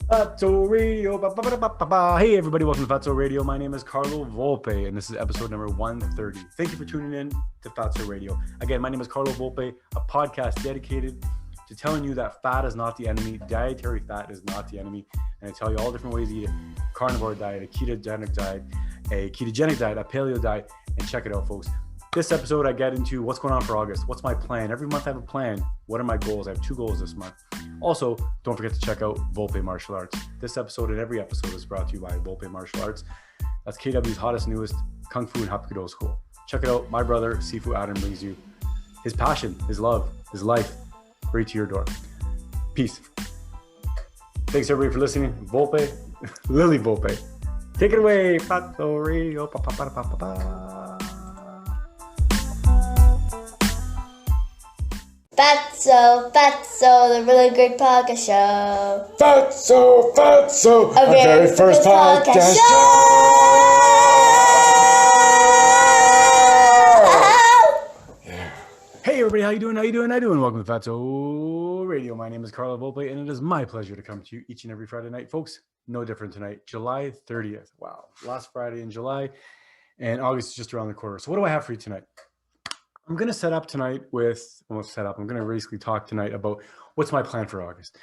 Fatso Radio. Hey, everybody, welcome to Fatso Radio. My name is Carlo Volpe, and this is episode number 130. Thank you for tuning in to Fatso Radio. Again, my name is Carlo Volpe, a podcast dedicated to telling you that fat is not the enemy, dietary fat is not the enemy, and I tell you all different ways to eat a carnivore diet, a ketogenic diet, a paleo diet, and check it out, folks. This episode, I get into what's going on for August. What's my plan? Every month I have a plan. What are my goals? I have 2 goals this month. Also, don't forget to check out Volpe Martial Arts. This episode and every episode is brought to you by Volpe Martial Arts. That's KW's hottest, newest Kung Fu and Hapkido school. Check it out. My brother, Sifu Adam, brings you his passion, his love, his life right to your door. Peace. Thanks, everybody, for listening. Volpe, Lily Volpe. Take it away. Fatso Radio. Fatso, the really good podcast show. Fatso, our very first podcast show. Yeah. Hey everybody, how you doing? Welcome to Fatso Radio. My name is Carlo Volpe, and it is my pleasure to come to you each and every Friday night. Folks, no different tonight, July 30th. Wow, last Friday in July, and August is just around the corner. So what do I have for you tonight? I'm going to set up tonight I'm going to basically talk tonight about what's my plan for August.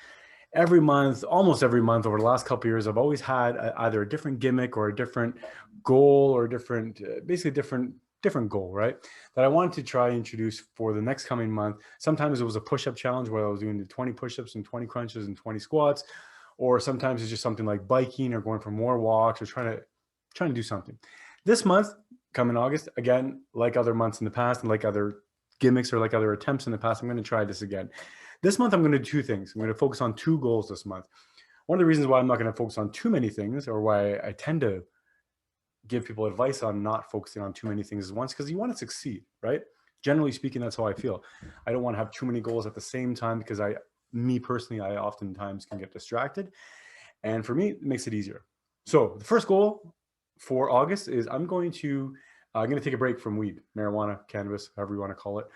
Every month, almost every month over the last couple of years, I've always had either a different gimmick or a different goal or different goal, right? That I wanted to try and introduce for the next coming month. Sometimes it was a push-up challenge where I was doing the 20 push-ups and 20 crunches and 20 squats, or sometimes it's just something like biking or going for more walks or trying to do something. This month, coming August, again, like other months in the past and like other gimmicks or like other attempts in the past, I'm going to try this again. This month, I'm going to do 2 things. I'm going to focus on 2 goals this month. One of the reasons why I'm not going to focus on too many things, or why I tend to give people advice on not focusing on too many things is once, because you want to succeed, right? Generally speaking, that's how I feel. I don't want to have too many goals at the same time because me personally, I oftentimes can get distracted. And for me, it makes it easier. So the first goal for August is I'm going to take a break from weed, marijuana, cannabis, however you want to call it.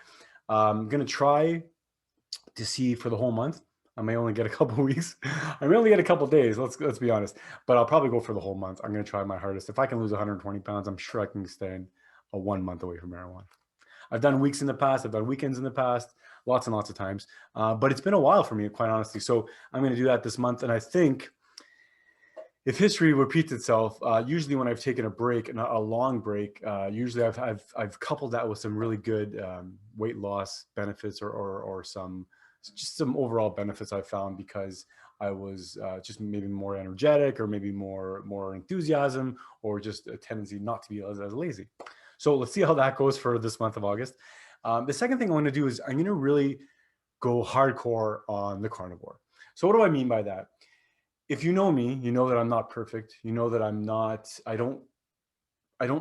I'm going to try to see for the whole month. I may only get a couple weeks. I may only get a couple days. Let's be honest. But I'll probably go for the whole month. I'm going to try my hardest. If I can lose 120 pounds, I'm sure I can extend a 1 month away from marijuana. I've done weeks in the past. I've done weekends in the past, lots and lots of times. But it's been a while for me, quite honestly. So I'm going to do that this month. And I think if history repeats itself, usually when I've taken a break, a long break, usually I've coupled that with some really good weight loss benefits or some overall benefits I found because I was just maybe more energetic or maybe more enthusiasm or just a tendency not to be as lazy. So let's see how that goes for this month of August. The second thing I want to do is I'm going to really go hardcore on the carnivore. So what do I mean by that? If you know me, you know that I'm not perfect. You know that I don't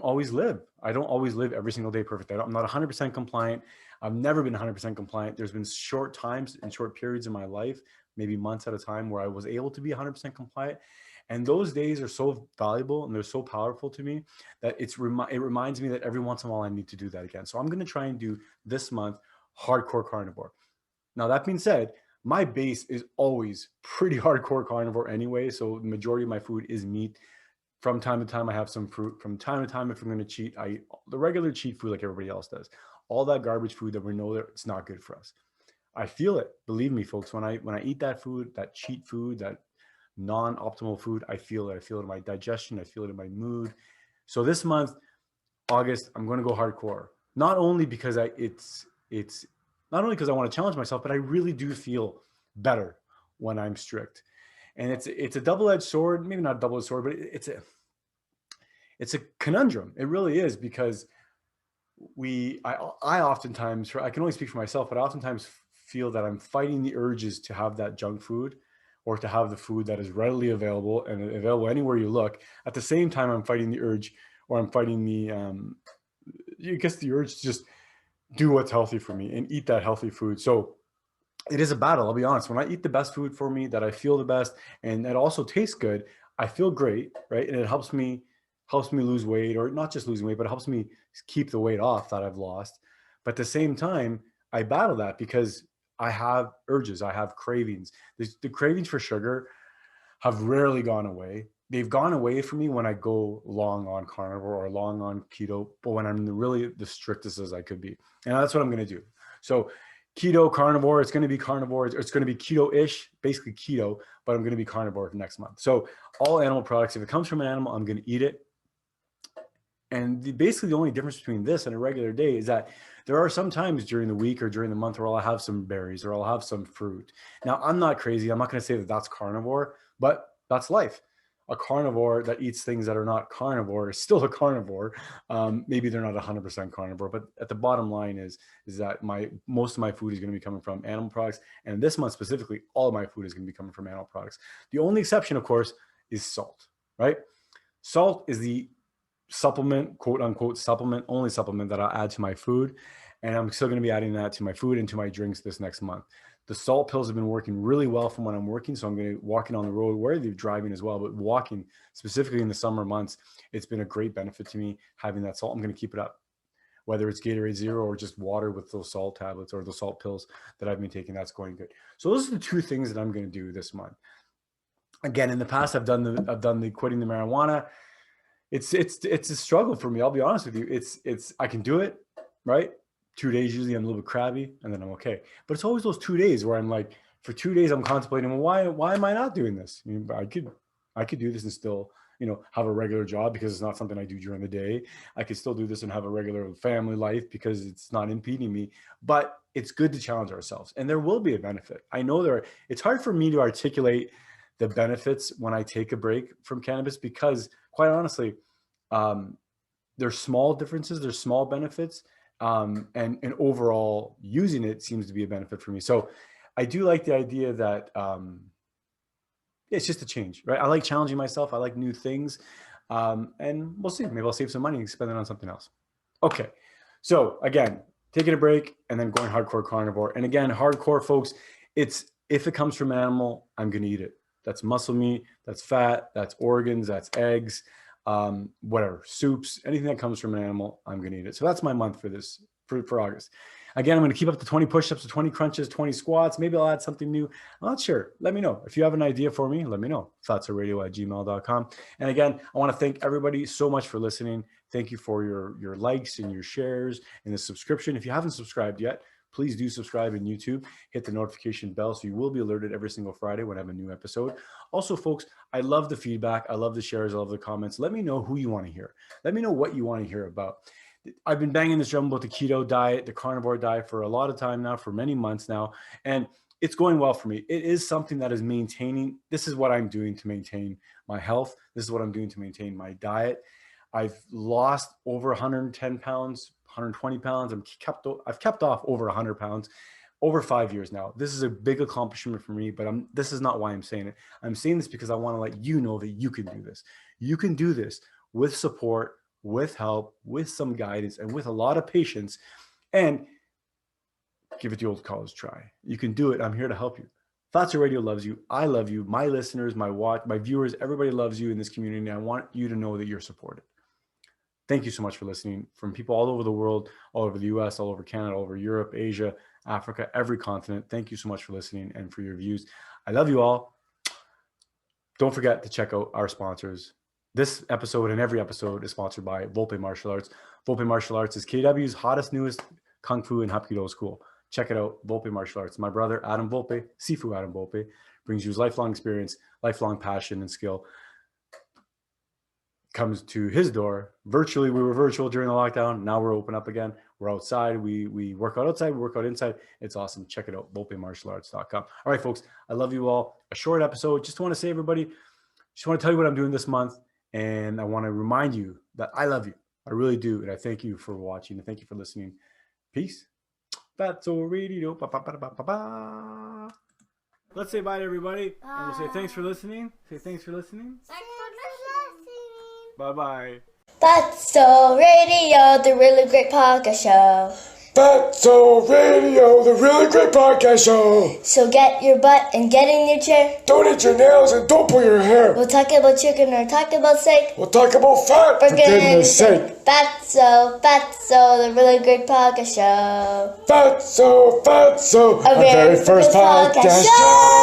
always live. I don't always live every single day perfect. I'm not 100% compliant. I've never been 100% compliant. There's been short times and short periods in my life, maybe months at a time, where I was able to be 100% compliant. And those days are so valuable and they're so powerful to me that it reminds me that every once in a while I need to do that again. So I'm going to try and do this month hardcore carnivore. Now, that being said, my base is always pretty hardcore carnivore anyway. So the majority of my food is meat. From time to time, I have some fruit. From time to time, if I'm going to cheat, I eat the regular cheat food like everybody else does. All that garbage food that we know that it's not good for us. I feel it. Believe me, folks, when I eat that food, that cheat food, that non-optimal food, I feel it. I feel it in my digestion. I feel it in my mood. So this month, August, I'm going to go hardcore. Not only because not only because I want to challenge myself, but I really do feel better when I'm strict. And it's a double-edged sword, maybe not a double-edged sword, but it's a conundrum. It really is, because I oftentimes, I can only speak for myself, but I oftentimes feel that I'm fighting the urges to have that junk food or to have the food that is readily available and available anywhere you look. At the same time, I'm fighting the urge, or I'm fighting the urge to just do what's healthy for me and eat that healthy food. So it is a battle. I'll be honest. When I eat the best food for me, that I feel the best, and that also tastes good, I feel great, right? And it helps me lose weight, or not just losing weight, but it helps me keep the weight off that I've lost. But at the same time, I battle that because I have urges, I have cravings. The cravings for sugar, have rarely gone away. They've gone away for me when I go long on carnivore or long on keto, but when I'm really the strictest as I could be. And that's what I'm going to do. So keto, carnivore, it's going to be carnivore. It's going to be keto-ish, basically keto, but I'm going to be carnivore for next month. So all animal products, if it comes from an animal, I'm going to eat it. And basically the only difference between this and a regular day is that there are some times during the week or during the month where I'll have some berries or I'll have some fruit. Now, I'm not crazy. I'm not going to say that that's carnivore, but that's life. A carnivore that eats things that are not carnivore is still a carnivore. Maybe they're not 100% carnivore, but at the bottom line is that most of my food is going to be coming from animal products. And this month specifically, all of my food is going to be coming from animal products. The only exception, of course, is salt, right? Salt is the supplement, quote unquote supplement, only supplement that I'll add to my food. And I'm still going to be adding that to my food and to my drinks this next month. The salt pills have been working really well from when I'm working. So I'm going to walking on the road, where you're driving as well, but walking specifically in the summer months, it's been a great benefit to me having that salt. I'm going to keep it up, whether it's Gatorade Zero or just water with those salt tablets or the salt pills that I've been taking. That's going good. So those are the two things that I'm going to do this month. Again, in the past, I've done the quitting the marijuana. It's a struggle for me. I'll be honest with you. I can do it, right? 2 days, usually I'm a little bit crabby and then I'm okay. But it's always those 2 days where I'm like, for 2 days, I'm contemplating, well, why am I not doing this? I could do this and still, have a regular job because it's not something I do during the day. I could still do this and have a regular family life because it's not impeding me, but it's good to challenge ourselves and there will be a benefit. I know it's hard for me to articulate the benefits when I take a break from cannabis because quite honestly, there's small differences, there's small benefits. And overall using it seems to be a benefit for me. So I do like the idea that it's just a change, right? I like challenging myself. I like new things. And we'll see. Maybe I'll save some money and spend it on something else. Okay. So again, taking a break and then going hardcore carnivore. And again, hardcore folks, if it comes from an animal, I'm going to eat it. That's muscle meat, that's fat, that's organs, that's eggs. Whatever, soups, anything that comes from an animal, I'm going to eat it. So that's my month for August. Again, I'm going to keep up to 20 push-ups, to 20 crunches, 20 squats. Maybe I'll add something new. I'm not sure. Let me know. If you have an idea for me, let me know. fatsoradio@gmail.com. And again, I want to thank everybody so much for listening. Thank you for your likes and your shares and the subscription. If you haven't subscribed yet, please do subscribe in YouTube. Hit the notification bell so you will be alerted every single Friday when I have a new episode. Also, folks, I love the feedback. I love the shares. I love the comments. Let me know who you want to hear. Let me know what you want to hear about. I've been banging this drum about the keto diet, the carnivore diet for a lot of time now, for many months now, and it's going well for me. It is something that is maintaining. This is what I'm doing to maintain my health. This is what I'm doing to maintain my diet. I've lost over 110 pounds, 120 pounds. I've kept off over 100 pounds over 5 years now. This is a big accomplishment for me, but this is not why I'm saying it. I'm saying this because I want to let you know that you can do this. You can do this with support, with help, with some guidance, and with a lot of patience, and give it the old college try. You can do it. I'm here to help you. Fatso Radio loves you. I love you. My listeners, my viewers, everybody loves you in this community. I want you to know that you're supported. Thank you so much for listening from people all over the world, all over the US, all over Canada, all over Europe, Asia, Africa, every continent. Thank you so much for listening and for your views. I love you all. Don't forget to check out our sponsors. This episode and every episode is sponsored by Volpe Martial Arts. Volpe Martial Arts is KW's hottest, newest Kung Fu and Hapkido school. Check it out, Volpe Martial Arts. My brother, Adam Volpe, Sifu Adam Volpe, brings you his lifelong experience, lifelong passion and skill. Comes to his door virtually. We were virtual during the lockdown. Now we're open up again. We're outside. We work out outside. We work out inside. It's awesome. Check it out. VolpeMartialArts.com. All right, folks. I love you all. A short episode. Just want to say, everybody, just want to tell you what I'm doing this month. And I want to remind you that I love you. I really do. And I thank you for watching. And thank you for listening. Peace. Fatso Radio. Ba-ba-ba-ba-ba-ba. Let's say bye to everybody. And we'll say thanks for listening. Say thanks for listening. Bye-bye. Fatso Radio, the really great podcast show. Fatso Radio, the really great podcast show. So get your butt and get in your chair. Don't eat your nails and don't pull your hair. We'll talk about chicken or talk about steak. We'll talk about fat, for goodness sake. Fatso, the really great podcast show. Fatso, our very first podcast show.